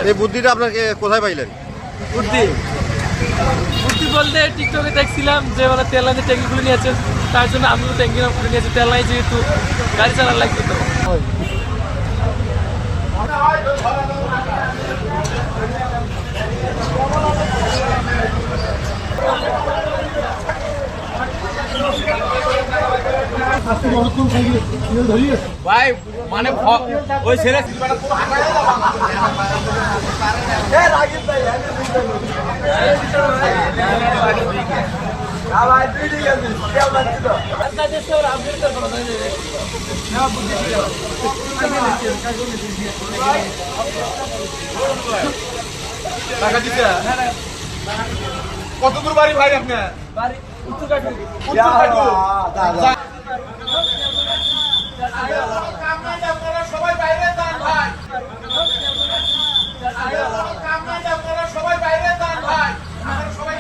এই বুদ্ধিটা আপনাকে কোথায় পাইলেন? বুদ্ধি বলতে টিকটকে দেখছিলাম যে মানে তেল লাইনে ট্যাঙ্কি খুলে নিয়েছে, তার জন্য আমিও ট্যাঙ্কি খুলে নিয়েছি। তেল লাইন যেহেতু গাড়ি চালার লাগবে তো ভাই মানে ওই ছেলে কত দূর বাড়ি ভাই আপনার? বাড়ি উত্তর কাটু। সবাই বাইরে যান ভাই, সবাই বাইরে যান ভাই, সবাই